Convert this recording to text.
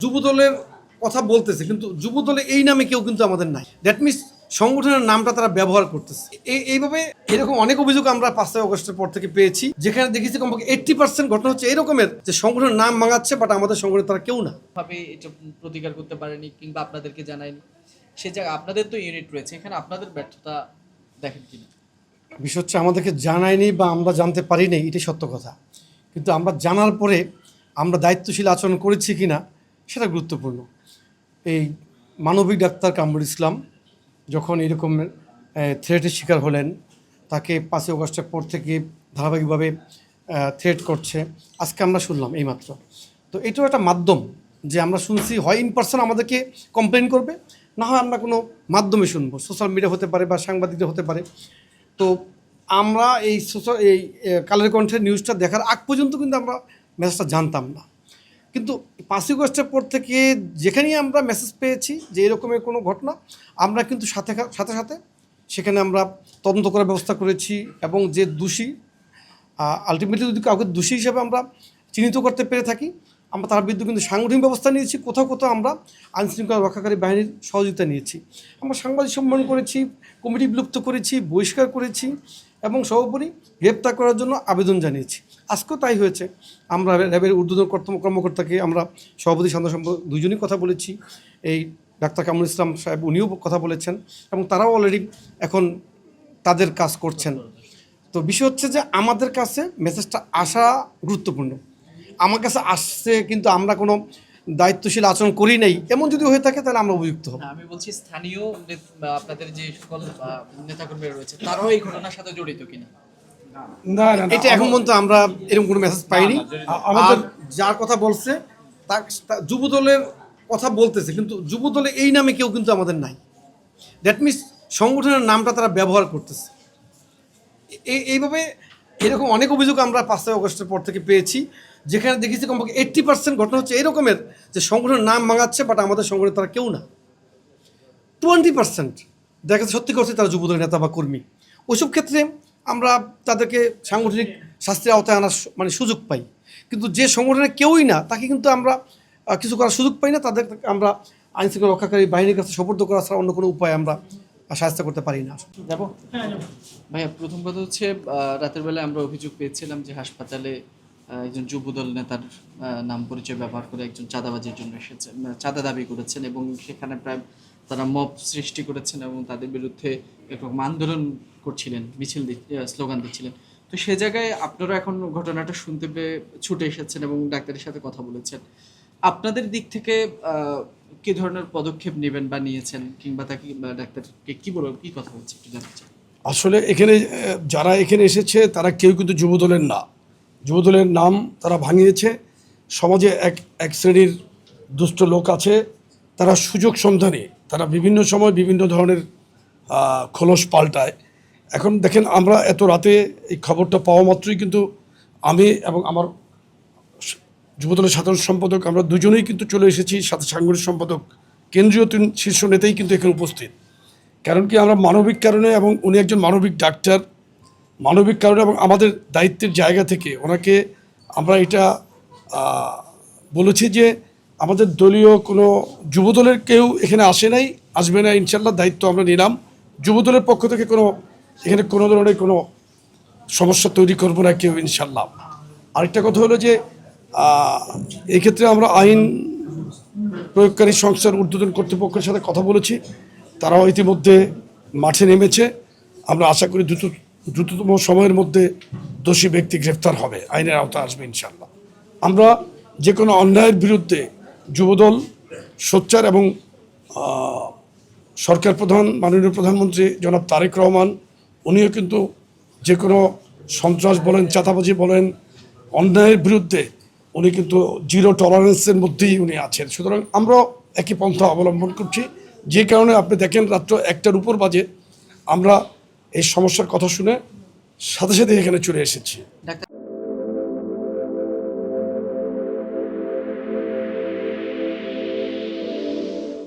যুবদলের কথা বলতেছে, কিন্তু যুবদলে এই নামে কেউ কিন্তু আমাদের নাই। দ্যাট মিনস সংগঠনের নামটা তারা ব্যবহার করতেছে। এইভাবে এরকম অনেক অভিযোগ আমরা 5 আগস্টের পর থেকে পেয়েছি, যেখানে দেখেছি কমপক্ষে 80% ঘটনা হচ্ছে এরকমের যে সংগঠনের নাম ভাঙাচ্ছে, বাট আমাদের সংগঠনে তারা কেউ না। ভাবে এটা প্রতিকার করতে পারেনি কিংবা আপনাদেরকে জানায়নি, সে জায়গায় আপনাদের তো ইউনিট রয়েছে, এখানে আপনাদের ব্যর্থতা দেখেন কিনা? বিষয় হচ্ছে আমাদেরকে জানায়নি বা আমরা জানতে পারিনি, এটাই সত্য কথা। কিন্তু আমরা জানার পরে আমরা দায়িত্বশীল আচরণ করেছি কিনা সেটা গুরুত্বপূর্ণ। এই মানবিক ডাক্তার কামরুল ইসলাম যখন এরকম থ্রেটের শিকার হলেন, তাকে 5 আগস্টের পর থেকে ধারাবাহিকভাবে থ্রেট করছে, আজকে আমরা শুনলাম এইমাত্র। তো এটাও একটা মাধ্যম, যে আমরা শুনছি হয় ইন পার্সন আমাদেরকে কমপ্লেন করবে, না হয় আমরা কোনো মাধ্যমে শুনবো, সোশ্যাল মিডিয়া হতে পারে বা সাংবাদিকরা হতে পারে। তো আমরা এই কালের কণ্ঠের নিউজটা দেখার আগ পর্যন্ত কিন্তু আমরা মেসেজটা জানতাম না। কিন্তু 5 আগস্টের পর থেকে যেখানেই আমরা মেসেজ পেয়েছি যে এরকমের কোনো ঘটনা, আমরা কিন্তু সাথে সাথে সেখানে আমরা তদন্ত করার ব্যবস্থা করেছি, এবং যে দোষী আলটিমেটলি যদি কাউকে দোষী হিসেবে আমরা চিহ্নিত করতে পেরে থাকি, আমরা তার বিরুদ্ধে কিন্তু সাংগঠনিক ব্যবস্থা নিয়েছি। কোথাও কোথাও আমরা আইনশৃঙ্খলা রক্ষাকারী বাহিনীর সহযোগিতা নিয়েছি। আমরা সাংবাদিক সম্মেলন করেছি, কমিটি বিলুপ্ত করেছি, বহিষ্কার করেছি, এবং সর্বোপরি গ্রেপ্তার করার জন্য আবেদন জানিয়েছি। আজকেও তাই হয়েছে। আমরা র্যাবের ঊর্ধ্বতন কর্মকর্তাকে আমরা সভাপতি শান্ত সম্পাদক দুজনই কথা বলেছি। এই ডাক্তার কামরুল ইসলাম সাহেব উনিও কথা বলেছেন, এবং তারাও অলরেডি এখন তাদের কাজ করছেন। তো বিষয় হচ্ছে যে আমাদের কাছে মেসেজটা আসা গুরুত্বপূর্ণ। আমার কাছে আসছে, কিন্তু আমরা কোনো দায়িত্বশীল আচরণ করি নাই, এমন যদি হয়ে থাকে তাহলে আমরা অভিযুক্ত হব। না, আমি বলছি স্থানীয় আপনাদের যে সকল নেতাকর্মীরা রয়েছে তারাও এই ঘটনার সাথে জড়িত কিনা। না, এটা এখন পর্যন্ত আমরা এরকম কোনো মেসেজ পাইনি। আমাদের যার কথা বলছে যুবদলের কথা বলতেছে, কিন্তু যুবদলে এই নামে কেউ কিন্তু আমাদের নাই। দ্যাট মিনস সংগঠনের নামটা তারা ব্যবহার করতেছে। এইভাবে এরকম অনেক অভিযোগ আমরা 5 আগস্টের পর থেকে পেয়েছি, যেখানে দেখেছি কমপক্ষে 80% ঘটনা হচ্ছে এরকমের যে সংগঠনের নাম ভাঙাচ্ছে, বাট আমাদের সংগঠনে তারা কেউ না। 20% দেখা যাচ্ছে সত্যি করছে তারা যুবদলের নেতা বা কর্মী। ওইসব ক্ষেত্রে আমরা তাদেরকে সাংগঠনিক শাস্তির আওতায় আনার সুযোগ পাই। কিন্তু যে সংগঠনে কেউই না, তাকে কিন্তু আমরা কিছু করার সুযোগ পাই না। তাদের আমরা আইনশৃঙ্খলা রক্ষাকারী বাহিনীর কাছে সোপর্দ করা ছাড়া অন্য কোনো উপায় আমরা সাহায্য করতে পারি না। যাবো ভাইয়া, প্রথম কথা হচ্ছে রাতের বেলায় আমরা অভিযোগ পেয়েছিলাম যে হাসপাতালে একজন যুবদল নেতার নাম পরিচয় ব্যবহার করে একজন চাঁদাবাজির জন্য এসেছেন, চাঁদা দাবি করেছেন, এবং সেখানে প্রায় তারা মব সৃষ্টি করেছেন এবং তাদের বিরুদ্ধে এরকম আন্দোলন করছিলেন, মিছিল স্লোগান দিচ্ছিলেন। তো সে জায়গায় আপনারা এখন ঘটনাটা শুনতে পেয়ে ছুটে এসেছেন এবং ডাক্তারের সাথে কথা বলেছেন। আপনাদের দিক থেকে কি ধরনের পদক্ষেপ নেবেন বা নিয়েছেন, কিংবা তাকে ডাক্তারকে কি কথা বলছে একটু জানতে চাই। আসলে এখানে যারা এখানে এসেছে তারা কেউ কিন্তু যুবদলের না। যুবদলের নাম তারা ভাঙিয়েছে। সমাজে এক শ্রেণীর দুষ্ট লোক আছে, তারা সুযোগ সন্ধানে তারা বিভিন্ন সময় বিভিন্ন ধরনের খোলস পাল্টায়। এখন দেখেন, আমরা এত রাতে এই খবরটা পাওয়া মাত্রই কিন্তু আমি এবং আমার যুবদলের সাধারণ সম্পাদক আমরা দুজনেই কিন্তু চলে এসেছি, সাথে সাংগঠনিক সম্পাদক কেন্দ্রীয় 3 শীর্ষ নেতাই কিন্তু এখানে উপস্থিত। কারণ কি, আমরা মানবিক কারণে, এবং উনি একজন মানবিক ডাক্তার, মানবিক কারণে এবং আমাদের দায়িত্বের জায়গা থেকে ওনাকে আমরা এটা বলেছি যে আমাদের দলীয় কোনো যুবদলের কেউ এখানে আসে নাই, আসবে না ইনশাল্লাহ। দায়িত্ব আমরা নিলাম। যুবদলের পক্ষ থেকে এখানে কোনো ধরনের কোনো সমস্যা তৈরি করবো না কেউ, ইনশাল্লাহ। আরেকটা কথা হলো যে এই ক্ষেত্রে আমরা আইন প্রয়োগকারী সংস্থার ঊর্ধ্বতন কর্তৃপক্ষের সাথে কথা বলেছি, তারাও ইতিমধ্যে মাঠে নেমেছে। আমরা আশা করি দ্রুততম সময়ের মধ্যে দোষী ব্যক্তি গ্রেফতার হবে, আইনের আওতায় আসবে ইনশাল্লাহ। আমরা যে কোনো অন্যায়ের বিরুদ্ধে যুবদল সোচ্চার, এবং সরকার প্রধান মাননীয় প্রধানমন্ত্রী জনাব তারেক রহমান উনিও কিন্তু যে কোনো সন্ত্রাস বলেন, চাঁদাবাজি বলেন, অন্যায়ের বিরুদ্ধে উনি কিন্তু জিরো টলারেন্সের মধ্যেই উনি আছেন। সুতরাং আমরা একই পন্থা অবলম্বন করছি, যে কারণে আপনি দেখেন রাত্র 1টার উপর বাজে আমরা এই সমস্যার কথা শুনে সাথে সাথে এখানে চলে এসেছি।